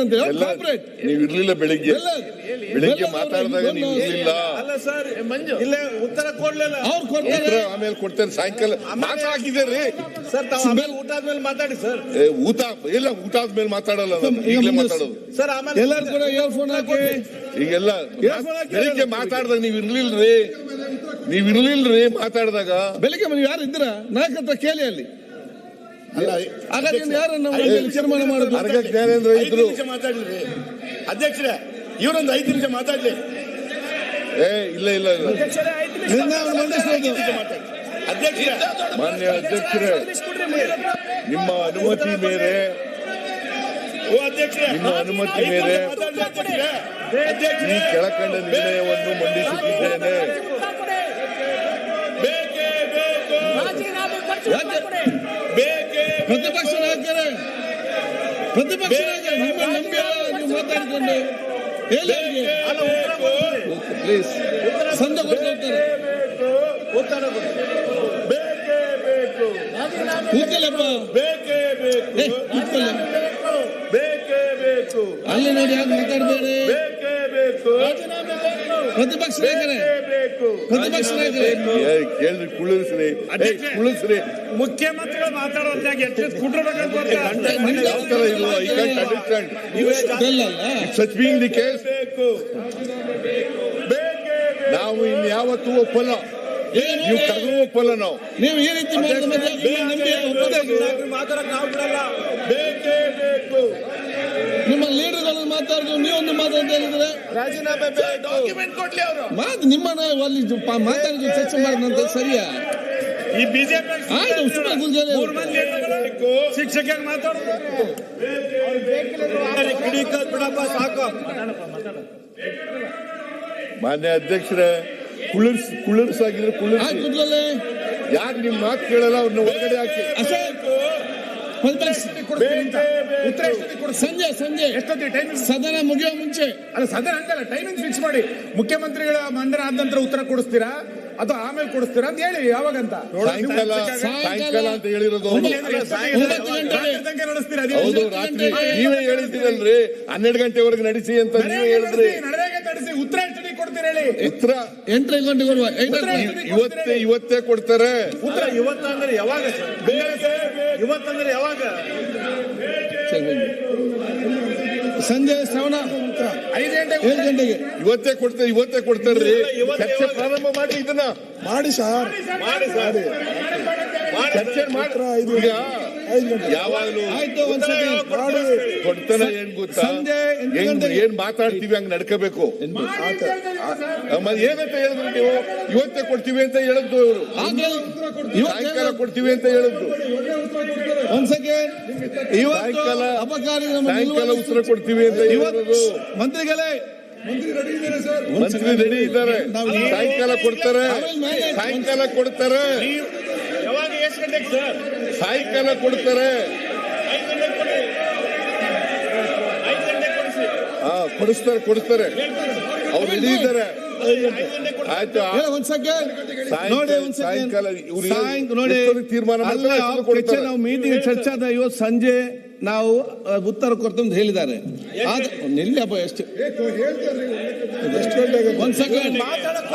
ಅಂತ ಕಾರ್ಪೊರೇಟ್ ನೀವು ಇರ್ಲಿಲ್ಲ ಬೆಳಿಗ್ಗೆ ಮಾತಾಡಿದಾಗ ನೀವು ಇರ್ಲಿಲ್ಲ. ಅಲ್ಲ ಸರ್, ಇಲ್ಲೇ ಉತ್ತರ ಕೊಡ್ಲಿಲ್ಲ. ಅವ್ರು ಕೊಡ್ತಾರೆ, ಆಮೇಲೆ ಕೊಡ್ತೇನೆ. ಸಾಯಂಕಾಲ ಮಾತಾಡಿದ್ದೀರಿ ಸರ್, ತಾವು ಊಟ ಆದ್ಮೇಲೆ ಮಾತಾಡಿ ಸರ್. ಊಟ ಎಲ್ಲ ಊಟ ಆದ್ಮೇಲೆ ಮಾತಾಡಲ್ಲ, ಈಗಲೇ ಮಾತಾಡೋದು ಸರ್. ಆಮೇಲೆ ಎಲ್ಲರೂ ಕೂಡ ಇಯರ್ಫೋನ್ ಹಾಕಿ ಈಗೆಲ್ಲ ಬೆಳಿಗ್ಗೆ ಮಾತಾಡಿದಾಗ ನೀವು ಇರ್ಲಿಲ್ರಿ ಮಾತಾಡಿದಾಗ. ಬೆಳಿಗ್ಗೆ ನೀವು ಯಾರು ಇದ್ದೀರಾ ನಾಯಕತ್ವ ಕೇಳಿ ಅಲ್ಲಿ. ಹಾಗಾದ್ರೆ ಯಾರನ್ನ ತೀರ್ಮಾನ ಮಾಡೋದು? ಜ್ಞಾನೇಂದ್ರ ಇದ್ರು. ಮಾತಾಡ್ಲಿ ಅಧ್ಯಕ್ಷರೇ, ಇವರೊಂದು 5 ನಿಮಿಷ ಮಾತಾಡ್ಲಿ. ಇಲ್ಲ ಮಾನ್ಯ ಅಧ್ಯಕ್ಷರೇ, ನಿಮ್ಮ ಅನುಮತಿ ಮೇರೆ ಈ ಕೆಳಕಂಡ ನಿರ್ಣಯವನ್ನು ಮಂಡಿಸುತ್ತಿದ್ದೇನೆ. ಪ್ರತಿಪಕ್ಷ ನಾಯಕರೇ ನಿಮ್ಮ ನಂಬಿ ನೀವು ಮಾತಾಡಿಕೊಂಡು ಹೇಳಿ ಪ್ಲೀಸ್. ಸಂದ ಕೊಡ್ತಾರೆ ಅಲ್ಲಿ ನೋಡಿ ಯಾಕೆ ಮಾತಾಡಬೇಡಿ. ಪ್ರತಿಪಕ್ಷ ನಾಯಕರೇ ಕೇಳ್ರಿ, ಕುಳಿಸ್ರಿ. ಮುಖ್ಯಮಂತ್ರಿಗಳು ಮಾತಾಡೋದಾಗ ನಾವು ಇನ್ಯಾವತ್ತೂ ಒಪ್ಪಲ್ಲ, ನೀವು ಕರೆದು ಒಪ್ಪಲ್ಲ. ನೀವು ಈ ರೀತಿ ಮಾತಾಡಕ್ ನಾವು ಬಿಡಲ್ಲ. ನಿಮ್ಮ ಲೀಡರ್ಗಳನ್ನು ಮಾತಾಡಿದ್ರು, ನೀವೊಂದು ಮಾತಾಡ್ತಾ ಹೇಳಿದ್ರೆ ರಾಜೀನಾಮೆ ಡಾಕ್ಯುಮೆಂಟ್ ಕೊಡ್ಲಿ ಅವರು. ನಿಮ್ಮನ್ನ ಅಲ್ಲಿ ಮಾತಾಡಿದ್ರು ಚರ್ಚೆ ಮಾಡಿದಂತ ಸರಿಯಾ? ಈ ಬಿಜೆಪಿ ಶಿಕ್ಷಕಿಯಾಗಿ ಮಾತಾಡೋದು ಬಿಡಪ್ಪ ಸಾಕು. ಮಾನ್ಯ ಅಧ್ಯಕ್ಷರೇ, ಕುಳಿರ್ಸಾಗಿದ್ರೆ ಯಾರು ನಿಮ್ ಮಾತು ಕೇಳಲ್ಲ, ಅವ್ರನ್ನ ಹೊರಗಡೆ ಹಾಕಿ. ಸಂಜೆ ಸದನ ಮುಗಿಯೋ ಮುಂಚೆ, ಅಲ್ಲ ಸದನ ಅಂತಲ್ಲ, ಟೈಮಿಂಗ್ ಫಿಕ್ಸ್ ಮಾಡಿ. ಮುಖ್ಯಮಂತ್ರಿಗಳ ಮಂಡನೆ ಆದ ನಂತರ ಉತ್ತರ ಕೊಡಿಸ್ತೀರಾ ಅಥವಾ ಆಮೇಲೆ ಕೊಡಿಸ್ತೀರಾ ಅಂತ ಹೇಳಿ. ಯಾವಾಗಂತ ಸಾಯಂಕಾಲ ಅಂತ ಹೇಳಿರೋದು. ನಡೆಸ್ತೀರಾ? ಹೌದು, ರಾತ್ರಿ ನೀವೇ ಹೇಳಿದ್ದೀರಲ್ರಿ 12 ಗಂಟೆವರೆಗೆ ನಡೆಸಿ ಅಂತ ನೀವೇ ಹೇಳಿದ್ರಿ. ನಡೆಸಿ ಉತ್ತರ ಎಷ್ಟೊತ್ತಿಗೆ ಕೊಡ್ತೀರಾ ಹೇಳಿ? ಉತ್ತರ 8 ಗಂಟೆಗೆ ಬರುವ. ಇವತ್ತೇ ಕೊಡ್ತಾರೆ ಉತ್ತರ. ಇವತ್ತಂದ್ರೆ ಯಾವಾಗ? ಇವತ್ತಂದ್ರೆ ಯಾವಾಗ? ಸಂಜೆ ಶ್ರವಣ 5 ಗಂಟೆಗೆ 7 ಗಂಟೆಗೆ ಇವತ್ತೇ ಕೊಡ್ತಾರ್ರಿ. ಚರ್ಚೆ ಪ್ರಾರಂಭ ಮಾಡಿ, ಇದನ್ನ ಮಾಡಿ ಸರ್, ಚರ್ಚೆ ಮಾತ್ರ. ಈಗ ಯಾವಾಗಲೂ ಕೊಡ್ತಾನೆ ಏನ್ ಗೊತ್ತಾ, ಏನ್ ಮಾತಾಡ್ತೀವಿ ಹಂಗ್ ನಡ್ಕೋಬೇಕು. ಏನಂತ ಹೇಳಿದ್ರು ನೀವು? ಇವತ್ತೇ ಕೊಡ್ತೀವಿ ಅಂತ ಹೇಳಿದ್ದು ಇವರು, ಸಾಯಂಕಾಲ ಕೊಡ್ತೀವಿ ಅಂತ ಹೇಳಿದ್ದು. ಸಾಯಂಕಾಲ ಉತ್ತರ ಕೊಡ್ತೀವಿ ಅಂತ ಹೇಳಿರೋದು. ಮಂತ್ರಿಗಳೇ, ಮಂತ್ರಿ ರೆಡಿ ಇದ್ದಾರೆ, ಸಾಯಂಕಾಲ ಕೊಡ್ತಾರೆ. ಯಾವಾಗ? ಎಷ್ಟು ಗಂಟೆಗೆ ಸರ್? ಸಾಯಂಕಾಲ ಕೊಡ್ತಾರೆ. ಕೊಡಿಸ್ತಾರೆ. ಅವ್ರು ರೆಡಿ ಇದ್ದಾರೆ. ಆಯ್ತು, ಸಾಯಂಕಾಲ ನೋಡಿ ತೀರ್ಮಾನ ನಾವು ಮೀಟಿಂಗ್ ಚರ್ಚೆ ಆದ ಇವತ್ತು ಸಂಜೆ ನಾವು ಉತ್ತರ ಕೊಡ್ತೀವಿ ಅಂತ ಹೇಳಿದ್ದಾರೆ. ನಿಲ್ಲಪ್ಪ, ಎಷ್ಟು ಒಂದ್ ಸೆಕೆಂಡ್.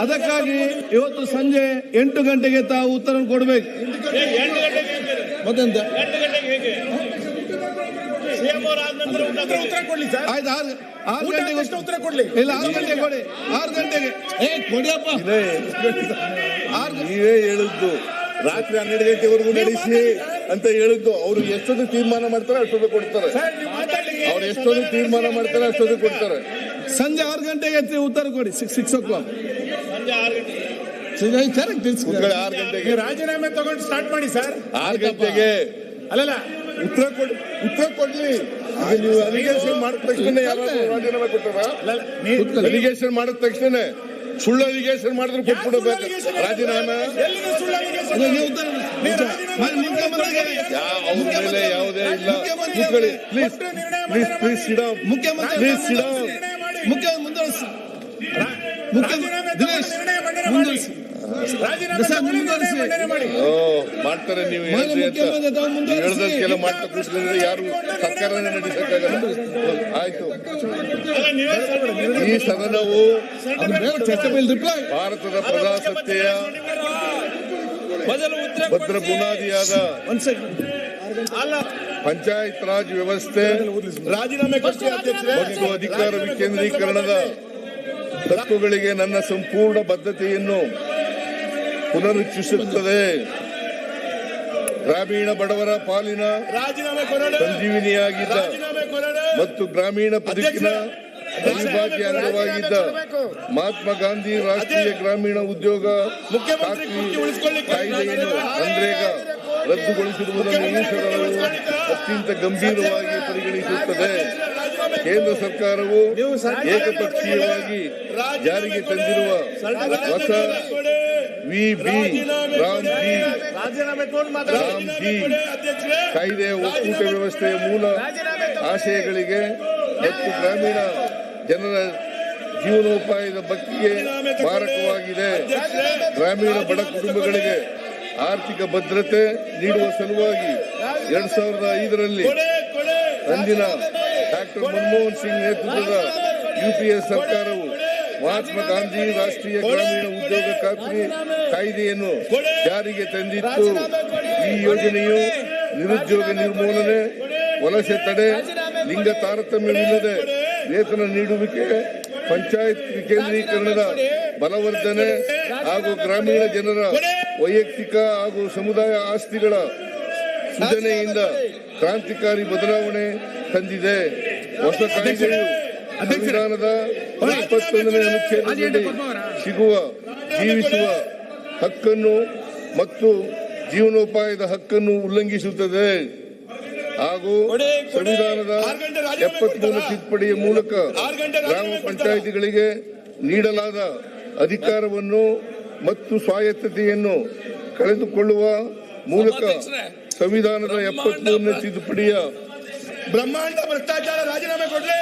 ಅದಕ್ಕಾಗಿ ಇವತ್ತು ಸಂಜೆ 8 ಗಂಟೆಗೆ ತಾವು ಉತ್ತರ ಕೊಡ್ಬೇಕು. ಮತ್ತೆಂತ ಆಯ್ತು, 6 ಗಂಟೆಗೆ ಉತ್ತರ ಕೊಡ್ಲಿ. ಇಲ್ಲ, 6 ಗಂಟೆಗೆ ಕೊಡಿ. 6 ಗಂಟೆಗೆ ಕೊಡಿಯಪ್ಪ. ನೀವೇ ಹೇಳಿದ್ದು ರಾತ್ರಿ 12 ಗಂಟೆವರೆಗೂ ನಡೆಸಿ ಅಂತ ಹೇಳಿದ್ದು. ಅವ್ರು ಎಷ್ಟೊಂದು ತೀರ್ಮಾನ ಮಾಡ್ತಾರೆ ಅಷ್ಟೊಂದು ಕೊಡ್ತಾರೆ. ಅವ್ರು ಎಷ್ಟೊಂದು ತೀರ್ಮಾನ ಮಾಡ್ತಾರೆ ಅಷ್ಟೊಂದು ಕೊಡ್ತಾರೆ. ಸಂಜೆ 6 ಗಂಟೆಗೆ ಉತ್ತರ ಕೊಡಿ. 6 o'clock. ಸಂಜೆ 6 ಗಂಟೆಗೆ ರಾಜೀನಾಮೆ ತಗೊಂಡು ಸ್ಟಾರ್ಟ್ ಮಾಡಿ ಸರ್. 6 ಗಂಟೆಗೆ ಅಲ್ಲಲ್ಲ, ಉತ್ತರ ಕೊಡ್ಲಿ. ನೀವು ಅಲಿಗೇಷನ್ ಮಾಡಿದ ತಕ್ಷಣ ಯಾವಾಗ ರಾಜೀನಾಮೆ ಕೊಟ್ಟಾರ? ಅಲಿಗೇಷನ್ ಮಾಡಿದ ತಕ್ಷಣ ಸುಳ್ಳು ಅಲಿಗೇಷನ್ ಮಾಡಿದ್ರು ಕೊಟ್ಬಿಡಬೇಕು ರಾಜೀನಾಮೆ. ಮೇಲೆ ಯಾವುದೇ ಇಲ್ಲ. ಪ್ಲೀಸ್ ರಾಜೀನಾಮೆ ಸರ್, ತಗೊಳ್ಳಿ, ಮುಂದುವರಿಸಿ. ಮಂಡನೆ ಮಾಡಿ. ಮಾಡ್ತಾರೆ ನೀವು ಮಾನ್ಯ ಹೇಳ್ರಿ ಅಂತ ಮುಖ್ಯಮಂತ್ರಿ ತಾವು ಮುಂದುವರಿಸಿ. ಹೇಳ್ದಕ್ಕೆಲ್ಲ ಮಾಡ್ತಾ ಕೂತ್ಕೊಂಡ್ರೆ ಯಾರು ಸರ್ಕಾರನೇ ನಡೆಸಕ್ಕಾಗಲ್ಲ. ಆಯ್ತು, ಈ ಸದನವು ಭಾರತದ ಪ್ರಜಾಸತ್ತೆಯ ಭದ್ರ ಬುನಾದಿಯಾದ ಪಂಚಾಯತ್ ರಾಜ್ ವ್ಯವಸ್ಥೆ ರಾಜೀನಾಮೆ ಮತ್ತು ಅಧಿಕಾರ ವಿಕೇಂದ್ರೀಕರಣದ ತತ್ವಗಳಿಗೆ ನನ್ನ ಸಂಪೂರ್ಣ ಬದ್ಧತೆಯನ್ನು ಪುನರುಚ್ಚರಿಸುತ್ತದೆ. ಗ್ರಾಮೀಣ ಬಡವರ ಪಾಲಿನ ರಾಜೀನಾಮೆ ಕೊರಡೆ ಸಂಜೀವಿನಿಯಾಗಿದ್ದ ರಾಜೀನಾಮೆ ಕೊರಡೆ ಮತ್ತು ಗ್ರಾಮೀಣ ಬದುಕಿನ ಅವಿಭಾಜ್ಯ ಅಂಗವಾಗಿದ್ದ ಮಹಾತ್ಮ ಗಾಂಧಿ ರಾಷ್ಟ್ರೀಯ ಗ್ರಾಮೀಣ ಉದ್ಯೋಗ ಮುಖ್ಯಮಂತ್ರಿ ಕುರ್ಚಿ ಉಳಿಸಿಕೊಳ್ಳಿ ಕಾಯ್ದೆಯನ್ನು ನರೇಗಾ ರದ್ದುಗೊಳಿಸಿರುವುದನ್ನು ಈ ಸದನವು ಅತ್ಯಂತ ಗಂಭೀರವಾಗಿ ಪರಿಗಣಿಸುತ್ತದೆ. ಕೇಂದ್ರ ಸರ್ಕಾರವು ಏಕಪಕ್ಷೀಯವಾಗಿ ಜಾರಿಗೆ ತಂದಿರುವ ಹೊಸ ವಿಬಿ ರಾಮ್ಜಿ ಕಾಯ್ದೆಯ ಒಕ್ಕೂಟ ವ್ಯವಸ್ಥೆಯ ಮೂಲ ಆಶಯಗಳಿಗೆ ಮತ್ತು ಗ್ರಾಮೀಣ ಜನರ ಜೀವನೋಪಾಯದ ಬಗ್ಗೆಗೆ ಮಾರಕವಾಗಿದೆ. ಗ್ರಾಮೀಣ ಬಡ ಕುಟುಂಬಗಳಿಗೆ ಆರ್ಥಿಕ ಭದ್ರತೆ ನೀಡುವ ಸಲುವಾಗಿ 2005ರಲ್ಲಿ ಅಂದಿನ ಡಾಕ್ಟರ್ ಮನಮೋಹನ್ ಸಿಂಗ್ ನೇತೃತ್ವದ ಯುಪಿಎ ಸರ್ಕಾರವು ಮಹಾತ್ಮ ಗಾಂಧಿ ರಾಷ್ಟ್ರೀಯ ಗ್ರಾಮೀಣ ಉದ್ಯೋಗ ಖಾತ್ರಿ ಕಾಯ್ದೆಯನ್ನು ಜಾರಿಗೆ ತಂದಿತ್ತು. ಈ ಯೋಜನೆಯು ನಿರುದ್ಯೋಗ ನಿರ್ಮೂಲನೆ, ವಲಸೆ ತಡೆ, ಲಿಂಗ ತಾರತಮ್ಯವಿಲ್ಲದೆ ವೇತನ ನೀಡುವಿಕೆ, ಪಂಚಾಯತ್ ವಿಕೇಂದ್ರೀಕರಣದ ಬಲವರ್ಧನೆ ಹಾಗೂ ಗ್ರಾಮೀಣ ಜನರ ವೈಯಕ್ತಿಕ ಹಾಗೂ ಸಮುದಾಯ ಆಸ್ತಿಗಳ ಸೃಜನೆಯಿಂದ ಕ್ರಾಂತಿಕಾರಿ ಬದಲಾವಣೆ ತಂದಿದೆ. ಹೊಸ ಕಾಯ್ದೆಯು ಸಂವಿಧಾನದ 21ನೇ ಅನುಚ್ಛೇದದಲ್ಲಿ ಸಿಗುವ ಜೀವಿಸುವ ಹಕ್ಕನ್ನು ಮತ್ತು ಜೀವನೋಪಾಯದ ಹಕ್ಕನ್ನು ಉಲ್ಲಂಘಿಸುತ್ತದೆ ಹಾಗೂ ಸಂವಿಧಾನದ 73ನೇ ತಿದ್ದುಪಡಿಯ ಮೂಲಕ ಗ್ರಾಮ ಪಂಚಾಯಿತಿಗಳಿಗೆ ನೀಡಲಾದ ಅಧಿಕಾರವನ್ನು ಮತ್ತು ಸ್ವಾಯತ್ತತೆಯನ್ನು ಕಳೆದುಕೊಳ್ಳುವ ಮೂಲಕ ಸಂವಿಧಾನದ 73ನೇ ತಿದ್ದುಪಡಿಯ ಬ್ರಹ್ಮಾಂಡ ಭ್ರಷ್ಟಾಚಾರ ರಾಜೀನಾಮೆ ಕೊಡ್ಲಿ.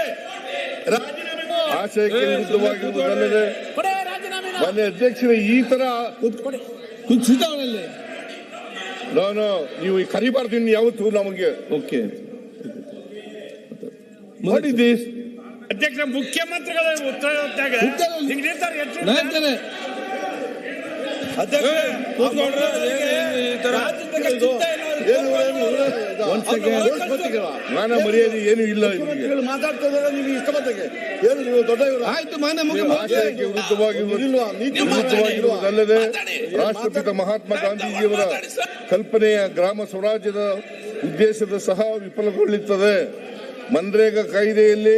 ಆಶಯಕ್ಕೆ ವಿರುದ್ಧವಾಗಿರುವುದಲ್ಲದೆ ಮಾನ್ಯ ಅಧ್ಯಕ್ಷರೇ ಈ ತರ ಕುಸಿತವನಲ್ಲಿ ನಾನು ನೀವು ಕರಿಬಾರ್ದು ಇನ್ನು ಯಾವತ್ತು ನಮಗೆ ಓಕೆ ವಾಟ್ ಇಸ್ ದಿಸ್? ಅಧ್ಯಕ್ಷ ಮುಖ್ಯಮಂತ್ರಿಗಳ ಉತ್ತರ ನಾಯ್ಕರೇ ಮಾನ ಮರ್ಯಾದೆ ಏನು ಇಲ್ಲ ಇವರಿಗೆ. ಮಾತಾಡ್ತಾ ನೀವು ಇಷ್ಟಪಟ್ಟಿಗೆ ಏನು ನೀವು ದೊಡ್ಡ ಆಯ್ತು ಮಾನ್ಯ ಮುಖ್ಯಮಂತ್ರಿ ಆಶಯಕ್ಕೆ ವಿರುದ್ಧವಾಗಿರುವುದಲ್ಲದೆ ರಾಷ್ಟ್ರಪಿತ ಮಹಾತ್ಮ ಗಾಂಧೀಜಿಯವರ ಕಲ್ಪನೆಯ ಗ್ರಾಮ ಸ್ವರಾಜ್ಯದ ಉದ್ದೇಶದ ಸಹ ವಿಫಲಗೊಳ್ಳುತ್ತದೆ. ಮನ್ರೇಗಾ ಕಾಯ್ದೆಯಲ್ಲಿ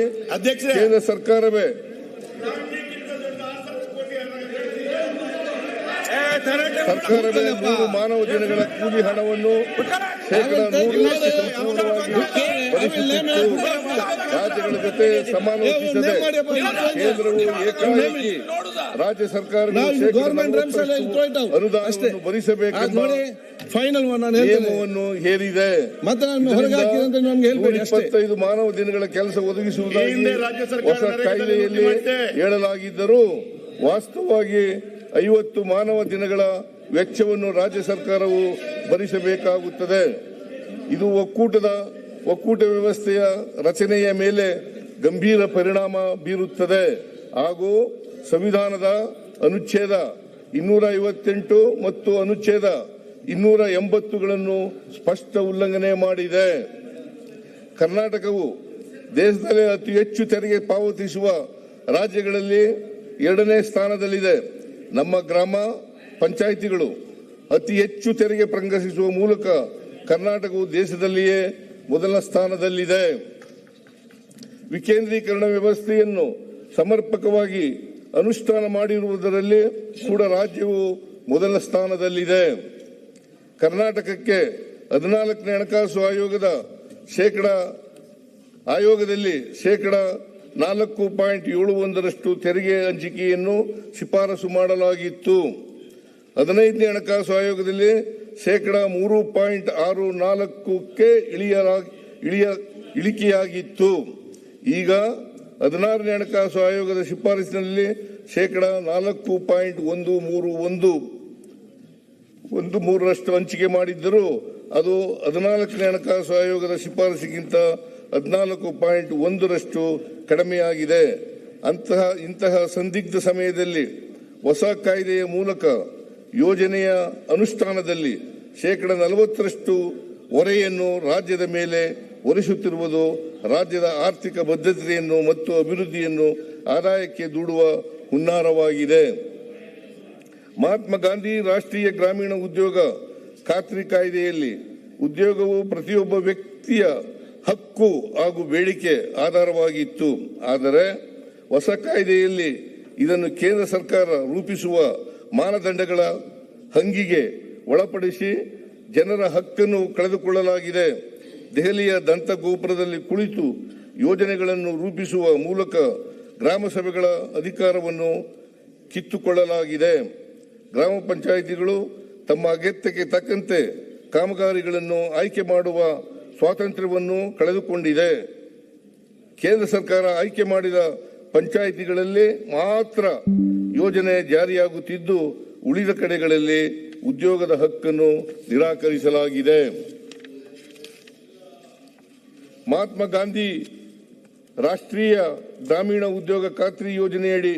ಕೇಂದ್ರ ಸರ್ಕಾರವೇ ನೂರು ಮಾನವ ದಿನಗಳ ಕೂಲಿ ಹಣವನ್ನು ಶೇಕಡ 100 ಸಂಪೂರ್ಣವಾಗಿ ಭರಿಸುತ್ತಿತ್ತು. ರಾಜ್ಯಗಳ ಜೊತೆ ಸಮಾಲೋಚಿಸದೆ ಕೇಂದ್ರವು ಏಕಾಏಕಿ ರಾಜ್ಯ ಸರ್ಕಾರಗಳು ಅನುದಾನವನ್ನು ಭರಿಸಬೇಕೆಂಬ ಫೈನಲ್ ನಿಯಮವನ್ನು ಹೇರಿದೆ. ಮತ್ತೆ ನಾನು ಹೊರಗೆ ಹಾಕಿದಂತ ನಮ್ಗೆ ಹೇಳ್ಬೇಡಿ ಅಷ್ಟೇ. 25 ಮಾನವ ದಿನಗಳ ಕೆಲಸ ಒದಗಿಸುವುದಾಗಿ ಹೊಸ ಕಾಯ್ದೆಯಲ್ಲಿ ಹೇಳಲಾಗಿದ್ದರೂ ವಾಸ್ತವವಾಗಿ 50 ಮಾನವ ದಿನಗಳ ವೆಚ್ಚವನ್ನು ರಾಜ್ಯ ಸರ್ಕಾರವು ಭರಿಸಬೇಕಾಗುತ್ತದೆ. ಇದು ಒಕ್ಕೂಟ ವ್ಯವಸ್ಥೆಯ ರಚನೆಯ ಮೇಲೆ ಗಂಭೀರ ಪರಿಣಾಮ ಬೀರುತ್ತದೆ ಹಾಗೂ ಸಂವಿಧಾನದ ಅನುಚ್ಛೇದ 258 ಮತ್ತು ಅನುಚ್ಛೇದ 280ಗಳನ್ನು ಸ್ಪಷ್ಟ ಉಲ್ಲಂಘನೆ ಮಾಡಿದೆ. ಕರ್ನಾಟಕವು ದೇಶದಲ್ಲಿ ಅತಿ ಹೆಚ್ಚು ತೆರಿಗೆ ಪಾವತಿಸುವ ರಾಜ್ಯಗಳಲ್ಲಿ 2ನೇ ಸ್ಥಾನದಲ್ಲಿದೆ. ನಮ್ಮ ಗ್ರಾಮ ಪಂಚಾಯಿತಿಗಳು ಅತಿ ಹೆಚ್ಚು ತೆರಿಗೆ ಸಂಗ್ರಹಿಸುವ ಮೂಲಕ ಕರ್ನಾಟಕವು ದೇಶದಲ್ಲಿಯೇ ಮೊದಲ ಸ್ಥಾನದಲ್ಲಿದೆ. ವಿಕೇಂದ್ರೀಕರಣ ವ್ಯವಸ್ಥೆಯನ್ನು ಸಮರ್ಪಕವಾಗಿ ಅನುಷ್ಠಾನ ಮಾಡಿರುವುದರಲ್ಲಿ ಕೂಡ ರಾಜ್ಯವು ಮೊದಲ ಸ್ಥಾನದಲ್ಲಿದೆ. ಕರ್ನಾಟಕಕ್ಕೆ 14ನೇ ಹಣಕಾಸು ಆಯೋಗದಲ್ಲಿ ಶೇಕಡ 4.71% ತೆರಿಗೆ ಹಂಚಿಕೆಯನ್ನು ಶಿಫಾರಸು ಮಾಡಲಾಗಿತ್ತು. 15ನೇ ಹಣಕಾಸು ಆಯೋಗದಲ್ಲಿ ಶೇಕಡ 3.64ಕ್ಕೆ ಇಳಿಕೆಯಾಗಿತ್ತು. ಈಗ 16ನೇ ಹಣಕಾಸು ಆಯೋಗದ ಶಿಫಾರಸಿನಲ್ಲಿ ಶೇಕಡ 4.131 1/3 ಹಂಚಿಕೆ ಮಾಡಿದ್ದರೂ ಅದು 14ನೇ ಹಣಕಾಸು ಆಯೋಗದ ಶಿಫಾರಸಿಗಿಂತ 14.1% ಕಡಿಮೆಯಾಗಿದೆ. ಇಂತಹ ಸಂದಿಗ್ಧ ಸಮಯದಲ್ಲಿ ಹೊಸ ಕಾಯ್ದೆಯ ಮೂಲಕ ಯೋಜನೆಯ ಅನುಷ್ಠಾನದಲ್ಲಿ 40% ಹೊರೆಯನ್ನು ರಾಜ್ಯದ ಮೇಲೆ ಹೊರಿಸುತ್ತಿರುವುದು ರಾಜ್ಯದ ಆರ್ಥಿಕ ಬದ್ಧತೆಯನ್ನು ಮತ್ತು ಅಭಿವೃದ್ಧಿಯನ್ನು ಆದಾಯಕ್ಕೆ ದೂಡುವ ಹುನ್ನಾರವಾಗಿದೆ. ಮಹಾತ್ಮ ಗಾಂಧಿ ರಾಷ್ಟ್ರೀಯ ಗ್ರಾಮೀಣ ಉದ್ಯೋಗ ಖಾತ್ರಿ ಕಾಯ್ದೆಯಲ್ಲಿ ಉದ್ಯೋಗವು ಪ್ರತಿಯೊಬ್ಬ ವ್ಯಕ್ತಿಯ ಹಕ್ಕು ಹಾಗೂ ಬೇಡಿಕೆ ಆಧಾರವಾಗಿತ್ತು. ಆದರೆ ಹೊಸ ಕಾಯ್ದೆಯಲ್ಲಿ ಇದನ್ನು ಕೇಂದ್ರ ಸರ್ಕಾರ ರೂಪಿಸುವ ಮಾನದಂಡಗಳ ಹಂಗಿಗೆ ಒಳಪಡಿಸಿ ಜನರ ಹಕ್ಕನ್ನು ಕಳೆದುಕೊಳ್ಳಲಾಗಿದೆ. ದೆಹಲಿಯ ದಂತ ಗೋಪುರದಲ್ಲಿ ಕುಳಿತು ಯೋಜನೆಗಳನ್ನು ರೂಪಿಸುವ ಮೂಲಕ ಗ್ರಾಮ ಸಭೆಗಳ ಅಧಿಕಾರವನ್ನು ಕಿತ್ತುಕೊಳ್ಳಲಾಗಿದೆ. ಗ್ರಾಮ ಪಂಚಾಯಿತಿಗಳು ತಮ್ಮ ಅಗತ್ಯಕ್ಕೆ ತಕ್ಕಂತೆ ಕಾಮಗಾರಿಗಳನ್ನು ಆಯ್ಕೆ ಮಾಡುವ ಸ್ವಾತಂತ್ರ್ಯವನ್ನು ಕಳೆದುಕೊಂಡಿದೆ. ಕೇಂದ್ರ ಸರ್ಕಾರ ಆಯ್ಕೆ ಮಾಡಿದ ಪಂಚಾಯಿತಿಗಳಲ್ಲಿ ಮಾತ್ರ ಯೋಜನೆ ಜಾರಿಯಾಗುತ್ತಿದ್ದು, ಉಳಿದ ಕಡೆಗಳಲ್ಲಿ ಉದ್ಯೋಗದ ಹಕ್ಕನ್ನು ನಿರಾಕರಿಸಲಾಗಿದೆ. ಮಹಾತ್ಮ ಗಾಂಧಿ ರಾಷ್ಟ್ರೀಯ ಗ್ರಾಮೀಣ ಉದ್ಯೋಗ ಖಾತ್ರಿ ಯೋಜನೆಯಡಿ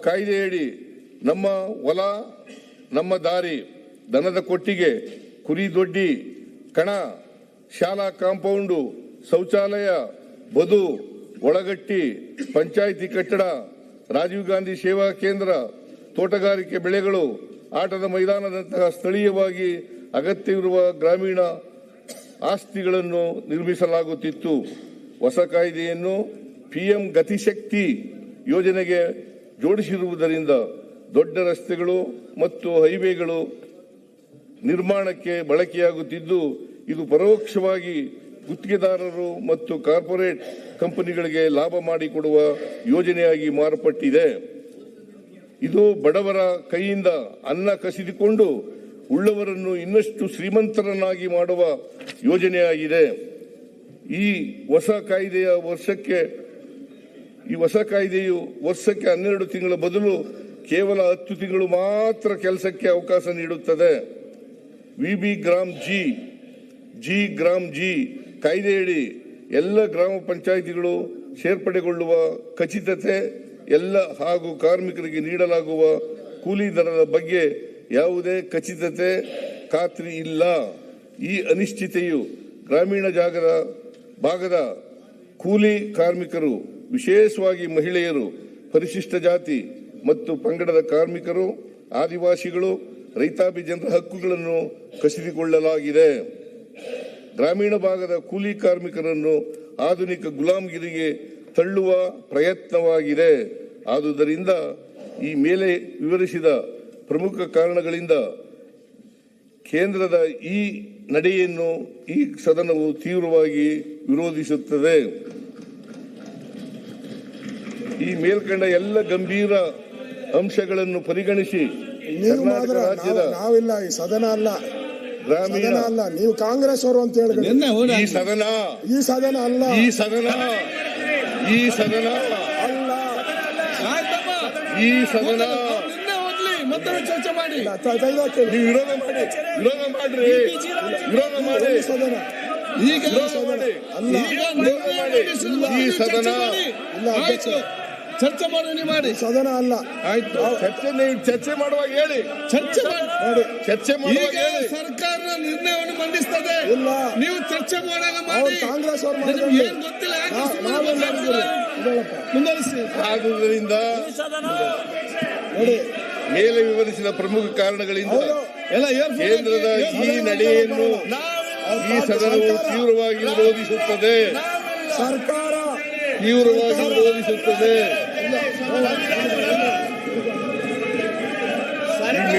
ಕಾಯ್ದೆಯಡಿ ನಮ್ಮ ಹೊಲ ನಮ್ಮ ದಾರಿ, ದನದ ಕೊಟ್ಟಿಗೆ, ಕುರಿ ದೊಡ್ಡಿ, ಕಣ, ಶಾಲಾ ಕಾಂಪೌಂಡು, ಶೌಚಾಲಯ, ಬದು, ಒಳಗಟ್ಟಿ, ಪಂಚಾಯಿತಿ ಕಟ್ಟಡ, ರಾಜೀವ್ ಗಾಂಧಿ ಸೇವಾ ಕೇಂದ್ರ, ತೋಟಗಾರಿಕೆ ಬೆಳೆಗಳು, ಆಟದ ಮೈದಾನದಂತಹ ಸ್ಥಳೀಯವಾಗಿ ಅಗತ್ಯವಿರುವ ಗ್ರಾಮೀಣ ಆಸ್ತಿಗಳನ್ನು ನಿರ್ಮಿಸಲಾಗುತ್ತಿತ್ತು. ಹೊಸ ಕಾಯ್ದೆಯನ್ನು PM ಗತಿಶಕ್ತಿ ಯೋಜನೆಗೆ ಜೋಡಿಸಿರುವುದರಿಂದ ದೊಡ್ಡ ರಸ್ತೆಗಳು ಮತ್ತು ಹೈವೇಗಳು ನಿರ್ಮಾಣಕ್ಕೆ ಬಳಕೆಯಾಗುತ್ತಿದ್ದು, ಇದು ಪರೋಕ್ಷವಾಗಿ ಗುತ್ತಿಗೆದಾರರು ಮತ್ತು ಕಾರ್ಪೊರೇಟ್ ಕಂಪನಿಗಳಿಗೆ ಲಾಭ ಮಾಡಿಕೊಡುವ ಯೋಜನೆಯಾಗಿ ಮಾರ್ಪಟ್ಟಿದೆ. ಇದು ಬಡವರ ಕೈಯಿಂದ ಅನ್ನ ಕಸಿದುಕೊಂಡು ಉಳ್ಳವರನ್ನು ಇನ್ನಷ್ಟು ಶ್ರೀಮಂತರನ್ನಾಗಿ ಮಾಡುವ ಯೋಜನೆಯಾಗಿದೆ. ಈ ಹೊಸ ಕಾಯ್ದೆಯು ವರ್ಷಕ್ಕೆ 12 ತಿಂಗಳ ಬದಲು ಕೇವಲ 10 ತಿಂಗಳು ಮಾತ್ರ ಕೆಲಸಕ್ಕೆ ಅವಕಾಶ ನೀಡುತ್ತದೆ. VB ಗ್ರಾಮ್ ಜಿ ಕಾಯ್ದೆಯಡಿ ಎಲ್ಲ ಗ್ರಾಮ ಪಂಚಾಯಿತಿಗಳು ಸೇರ್ಪಡೆಗೊಳ್ಳುವ ಖಚಿತತೆ ಹಾಗೂ ಕಾರ್ಮಿಕರಿಗೆ ನೀಡಲಾಗುವ ಕೂಲಿ ದರದ ಬಗ್ಗೆ ಯಾವುದೇ ಖಾತ್ರಿ ಇಲ್ಲ. ಈ ಅನಿಶ್ಚಿತೆಯು ಗ್ರಾಮೀಣ ಭಾಗದ ಕೂಲಿ ಕಾರ್ಮಿಕರು, ವಿಶೇಷವಾಗಿ ಮಹಿಳೆಯರು, ಪರಿಶಿಷ್ಟ ಜಾತಿ ಮತ್ತು ಪಂಗಡದ ಕಾರ್ಮಿಕರು, ಆದಿವಾಸಿಗಳು, ರೈತಾಪಿ ಜನರ ಹಕ್ಕುಗಳನ್ನು ಕಸಿದುಕೊಳ್ಳಲಾಗಿದೆ. ಗ್ರಾಮೀಣ ಭಾಗದ ಕೂಲಿ ಕಾರ್ಮಿಕರನ್ನು ಆಧುನಿಕ ಗುಲಾಮಗಿರಿಗೆ ತಳ್ಳುವ ಪ್ರಯತ್ನವಾಗಿದೆ. ಆದುದರಿಂದ ಈ ಮೇಲೆ ವಿವರಿಸಿದ ಪ್ರಮುಖ ಕಾರಣಗಳಿಂದ ಕೇಂದ್ರದ ಈ ನಡೆಯನ್ನು ಈ ಸದನವು ತೀವ್ರವಾಗಿ ವಿರೋಧಿಸುತ್ತದೆ. ಈ ಮೇಲ್ಕಂಡ ಎಲ್ಲ ಗಂಭೀರ ಅಂಶಗಳನ್ನು ಪರಿಗಣಿಸಿ ರಾಜ್ಯದ ನಾವಿಲ್ಲ, ಈ ಸದನ ಅಲ್ಲ, ಗ್ರಾಮೀಣ ಅಲ್ಲ, ನೀವು ಕಾಂಗ್ರೆಸ್ ಅವರು ಅಂತ ಹೇಳಿದ್ರೆ ಈ ಸದನ ಅಲ್ಲ, ಈ ಸದನ ಮತ್ತೆ ಚರ್ಚೆ ಮಾಡಿ, ನೀವು ವಿರೋಧ ಮಾಡ್ರಿ ಸದನ ಈಗ ಈ ಸದನ ಚರ್ಚೆ ಮಾಡಿ ಸದನ ಅಲ್ಲ. ಆಯ್ತು, ಚರ್ಚೆ ಮಾಡುವಾಗ ಹೇಳಿ, ಚರ್ಚೆ ಈಗ ಸರ್ಕಾರ ನಿರ್ಣಯವನ್ನು ಮಂಡಿಸ್ತದೆ. ಇಲ್ಲ, ನೀವು ಚರ್ಚೆ ಮಾಡಾಗ ಮಾಡಿ. ಕಾಂಗ್ರೆಸ್ ಅವರು ಏನ್ ಗೊತ್ತಿಲ್ಲ, ಮುಂದುವರಿಸಿ. ಆದುದರಿಂದ ಮೇಲೆ ವಿವರಿಸಿದ ಪ್ರಮುಖ ಕಾರಣಗಳಿಂದ ಕೇಂದ್ರದ ಈ ನಡೆಯನ್ನು ಈ ಸದನವು ತೀವ್ರವಾಗಿ ವಿರೋಧಿಸುತ್ತದೆ. ಸರ್ಕಾರ ತೀವ್ರವಾಗಿ ವಿರೋಧಿಸುತ್ತದೆ.